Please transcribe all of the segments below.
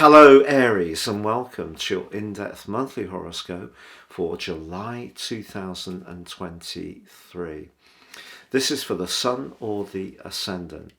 Hello Aries, and welcome to your in-depth monthly horoscope for July 2023. This is for the Sun or the Ascendant.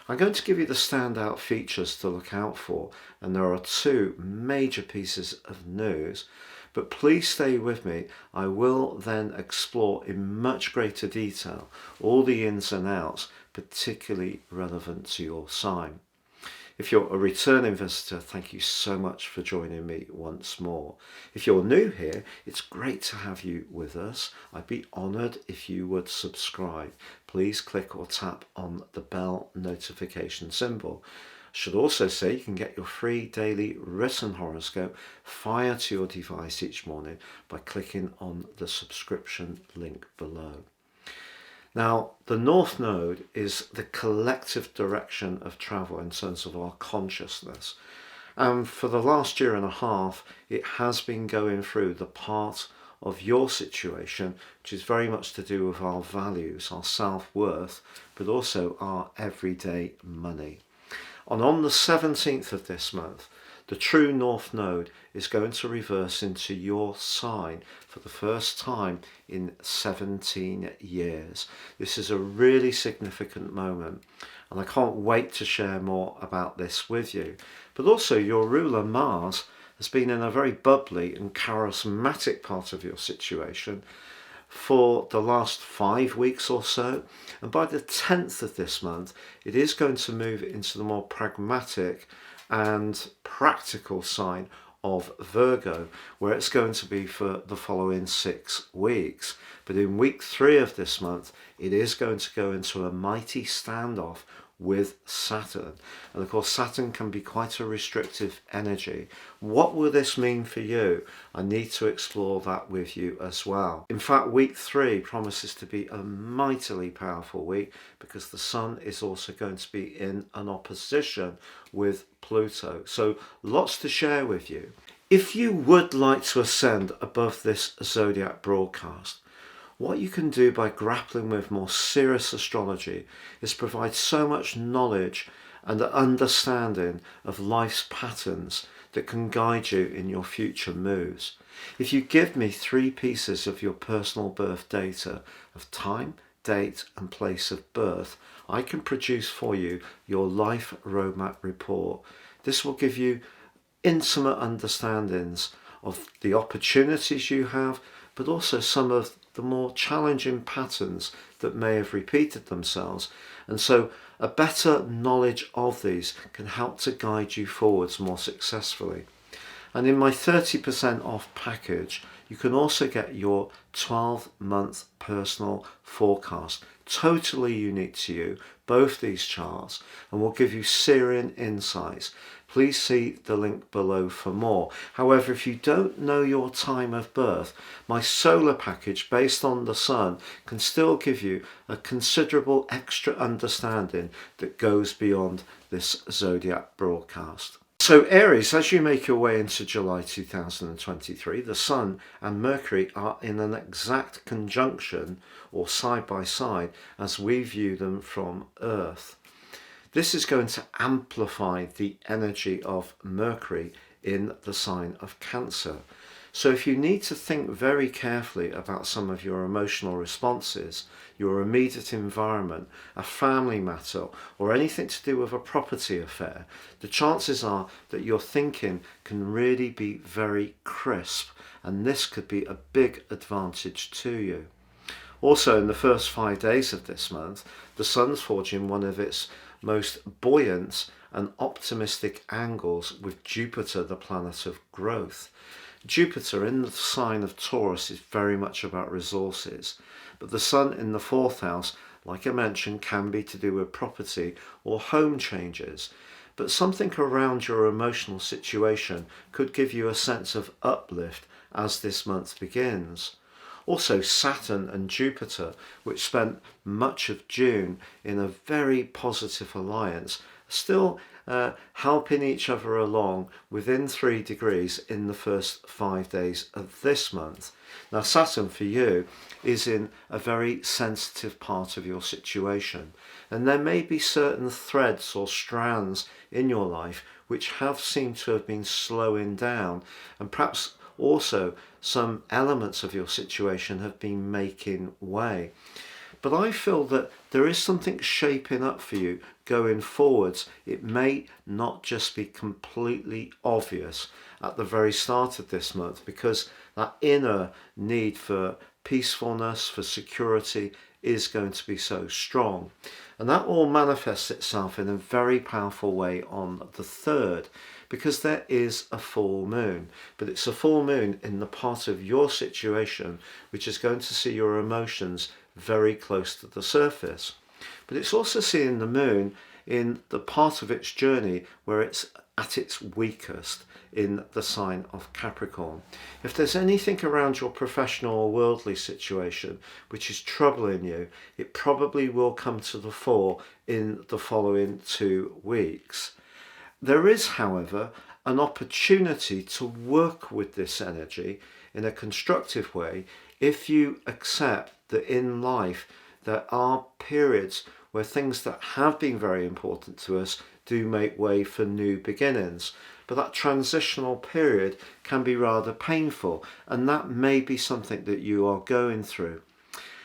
I'm going to give you the standout features to look out for, and there are two major pieces of news, but please stay with me. I will then explore in much greater detail all the ins and outs, particularly relevant to your sign. If you're a returning visitor, thank you so much for joining me once more. If you're new here, it's great to have you with us. I'd be honoured if you would subscribe. Please click or tap on the bell notification symbol. I should also say you can get your free daily written horoscope fired to your device each morning by clicking on the subscription link below. Now, the North Node is the collective direction of travel in terms of our consciousness. And for the last year and a half, it has been going through the part of your situation, which is very much to do with our values, our self-worth, but also our everyday money. And on the 17th of this month, the true North Node is going to reverse into your sign for the first time in 17 years. This is a really significant moment, and I can't wait to share more about this with you. But also, your ruler Mars has been in a very bubbly and charismatic part of your situation for the last 5 weeks or so, and by the 10th of this month it is going to move into the more pragmatic and practical sign of Virgo, where it's going to be for the following 6 weeks. But in week 3 of this month it is going to go into a mighty standoff with Saturn, and of course Saturn can be quite a restrictive energy. What will this mean for you? I need to explore that with you as well. In fact, week 3 promises to be a mightily powerful week because the Sun is also going to be in an opposition with Pluto, so lots to share with you. If you would like to ascend above this zodiac broadcast, what you can do by grappling with more serious astrology is provide so much knowledge and understanding of life's patterns that can guide you in your future moves. If you give me 3 pieces of your personal birth data of time, date and place of birth, I can produce for you your life roadmap report. This will give you intimate understandings of the opportunities you have, but also some of the more challenging patterns that may have repeated themselves, and so a better knowledge of these can help to guide you forwards more successfully. And in my 30% off package, you can also get your 12-month personal forecast, totally unique to you, both these charts, and will give you searing insights. Please see the link below for more. However, if you don't know your time of birth, my solar package based on the Sun can still give you a considerable extra understanding that goes beyond this zodiac broadcast. So Aries, as you make your way into July 2023, the Sun and Mercury are in an exact conjunction, or side by side, as we view them from Earth. This is going to amplify the energy of Mercury in the sign of Cancer. So if you need to think very carefully about some of your emotional responses, your immediate environment, a family matter, or anything to do with a property affair, the chances are that your thinking can really be very crisp, and this could be a big advantage to you. Also, in the first 5 days of this month, the Sun's forging one of its most buoyant and optimistic angles with Jupiter, the planet of growth. Jupiter in the sign of Taurus is very much about resources, but the Sun in the 4th house, like I mentioned, can be to do with property or home changes. But something around your emotional situation could give you a sense of uplift as this month begins. Also, Saturn and Jupiter, which spent much of June in a very positive alliance, still helping each other along within 3 degrees in the first 5 days of this month. Now, Saturn for you is in a very sensitive part of your situation, and there may be certain threads or strands in your life which have seemed to have been slowing down, and perhaps also some elements of your situation have been making way. But I feel that there is something shaping up for you going forwards. It may not just be completely obvious at the very start of this month, because that inner need for peacefulness, for security, is going to be so strong. And that will manifest itself in a very powerful way on the 3rd, because there is a full moon. But it's a full moon in the part of your situation which is going to see your emotions very close to the surface. But it's also seeing the moon in the part of its journey where it's at its weakest, in the sign of Capricorn. If there's anything around your professional or worldly situation which is troubling you, it probably will come to the fore in the following 2 weeks. There is, however, an opportunity to work with this energy in a constructive way if you accept that in life there are periods where things that have been very important to us do make way for new beginnings. But that transitional period can be rather painful, and that may be something that you are going through.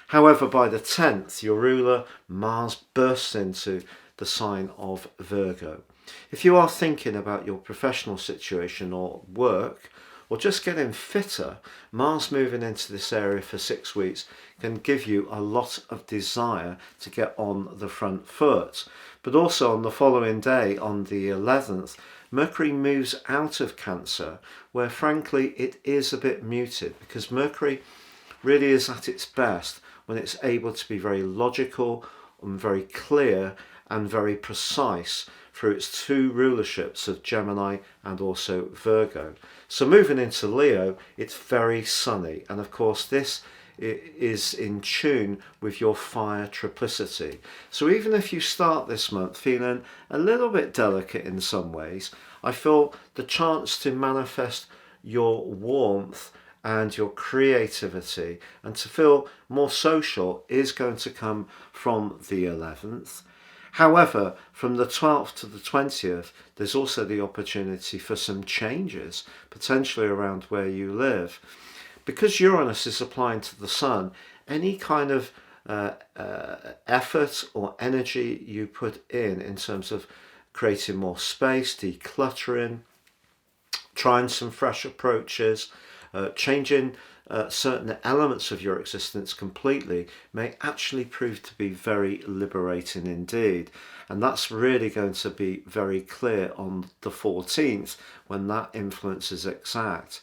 However, by the 10th, your ruler, Mars, bursts into the sign of Virgo. If you are thinking about your professional situation or work, or just getting fitter, Mars moving into this area for 6 weeks can give you a lot of desire to get on the front foot. But also on the following day, on the 11th, Mercury moves out of Cancer, where frankly it is a bit muted, because Mercury really is at its best when it's able to be very logical and very clear and very precise through its 2 rulerships of Gemini and also Virgo. So moving into Leo, it's very sunny, and of course this is in tune with your fire triplicity. So even if you start this month feeling a little bit delicate in some ways, I feel the chance to manifest your warmth and your creativity and to feel more social is going to come from the 11th. However, from the 12th to the 20th, there's also the opportunity for some changes, potentially around where you live. Because Uranus is applying to the Sun, any kind of effort or energy you put in terms of creating more space, decluttering, trying some fresh approaches, changing certain elements of your existence completely, may actually prove to be very liberating indeed. And that's really going to be very clear on the 14th when that influence is exact.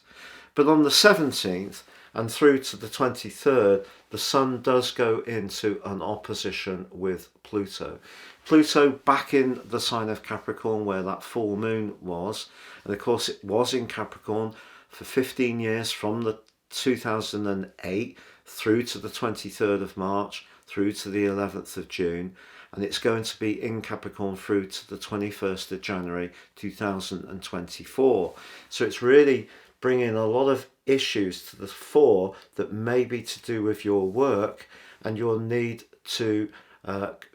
But on the 17th and through to the 23rd, the Sun does go into an opposition with Pluto. Pluto back in the sign of Capricorn where that full moon was. And of course it was in Capricorn for 15 years, from the 2008 through to the 23rd of March, through to the 11th of June. And it's going to be in Capricorn through to the 21st of January 2024. So it's really bringing a lot of issues to the fore that may be to do with your work and your need to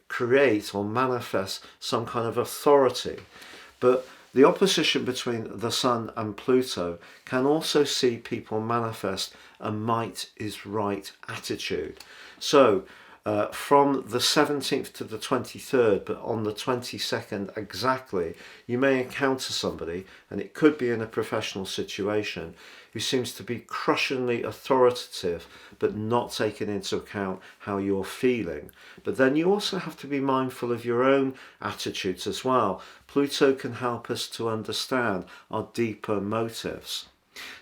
create or manifest some kind of authority. But the opposition between the Sun and Pluto can also see people manifest a might is right attitude. So from the 17th to the 23rd, but on the 22nd exactly, you may encounter somebody, and it could be in a professional situation, who seems to be crushingly authoritative but not taking into account how you're feeling. But then you also have to be mindful of your own attitudes as well. Pluto can help us to understand our deeper motives.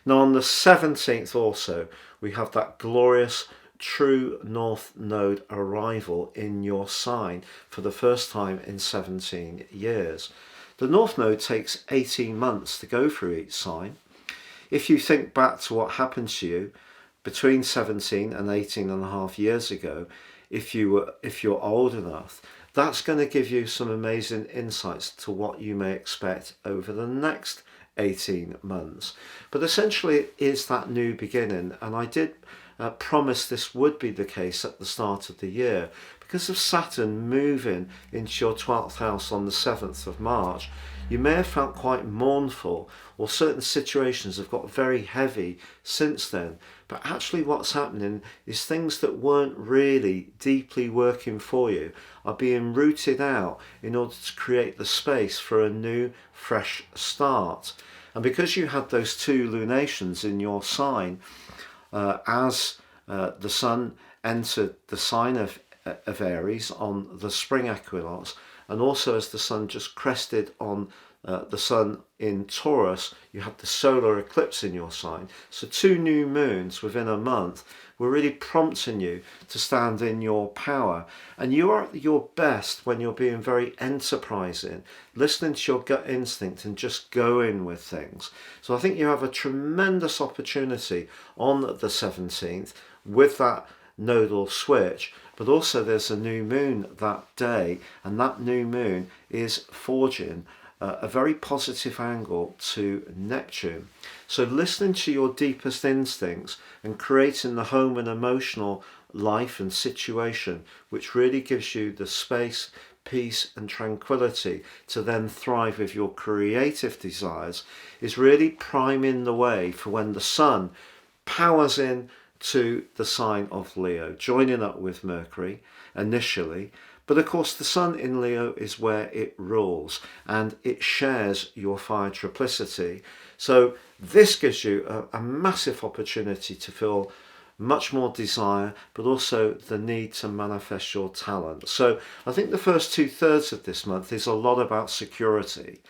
Now on the 17th also, we have that glorious true North Node arrival in your sign for the first time in 17 years. The North Node takes 18 months to go through each sign. If you think back to what happened to you between 17 and 18 and a half years ago, if you're old enough, That's going to give you some amazing insights to what you may expect over the next 18 months. But essentially it is that new beginning, and I did promise this would be the case at the start of the year because of Saturn moving into your 12th house on the 7th of March. You may have felt quite mournful, or certain situations have got very heavy since then. But actually what's happening is things that weren't really deeply working for you are being rooted out in order to create the space for a new, fresh start. And because you had those two lunations in your sign, as the sun entered the sign of Aries on the spring equinox, and also as the sun just crested on the sun in Taurus, you had the solar eclipse in your sign. So two new moons within a month were really prompting you to stand in your power. And you are at your best when you're being very enterprising, listening to your gut instinct and just going with things. So I think you have a tremendous opportunity on the 17th with that nodal switch, but also there's a new moon that day, and that new moon is forging a very positive angle to Neptune. So listening to your deepest instincts and creating the home and emotional life and situation which really gives you the space, peace and tranquility to then thrive with your creative desires is really priming the way for when the sun powers in to the sign of Leo, joining up with Mercury initially. But of course the sun in Leo is where it rules and it shares your fire triplicity. So this gives you a massive opportunity to feel much more desire, but also the need to manifest your talent. So I think the first 2/3 of this month is a lot about security.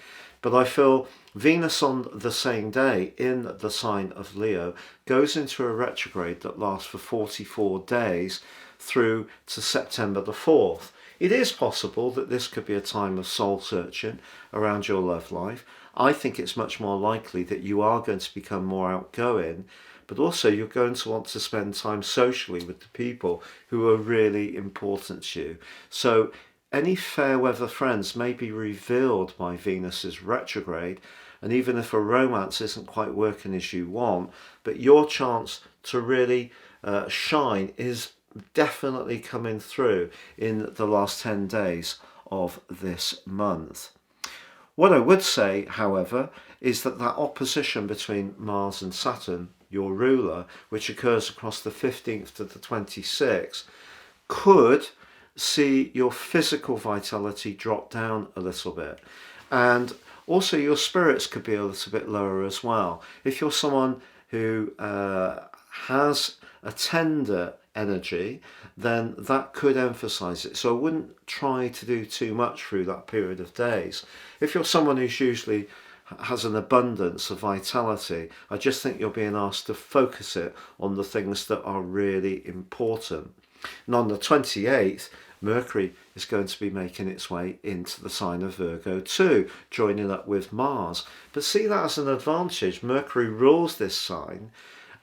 But I feel Venus on the same day in the sign of Leo goes into a retrograde that lasts for 44 days through to September the 4th. It is possible that this could be a time of soul searching around your love life. I think it's much more likely that you are going to become more outgoing, but also you're going to want to spend time socially with the people who are really important to you. So any fair weather friends may be revealed by Venus's retrograde, and even if a romance isn't quite working as you want, but your chance to really shine is definitely coming through in the last 10 days of this month. What I would say, however, is that opposition between Mars and Saturn, your ruler, which occurs across the 15th to the 26th, could see your physical vitality drop down a little bit, and also your spirits could be a little bit lower as well. If you're someone who has a tender energy, then that could emphasize it. So I wouldn't try to do too much through that period of days. If you're someone who's usually has an abundance of vitality, I just think you're being asked to focus it on the things that are really important. And on the 28th, Mercury is going to be making its way into the sign of Virgo too, joining up with Mars. But see that as an advantage. Mercury rules this sign,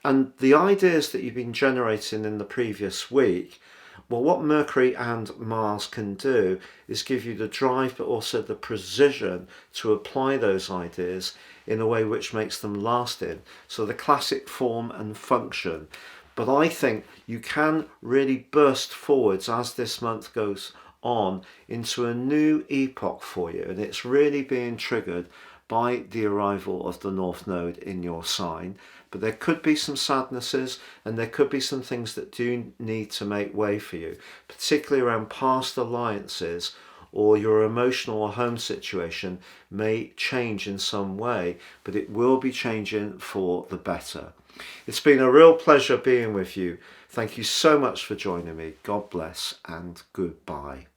and the ideas that you've been generating in the previous week, well, what Mercury and Mars can do is give you the drive but also the precision to apply those ideas in a way which makes them lasting. So the classic form and function. But I think you can really burst forwards as this month goes on into a new epoch for you, and it's really being triggered by the arrival of the North Node in your sign. But there could be some sadnesses and there could be some things that do need to make way for you, particularly around past alliances, or your emotional or home situation may change in some way, but it will be changing for the better. It's been a real pleasure being with you. Thank you so much for joining me. God bless and goodbye.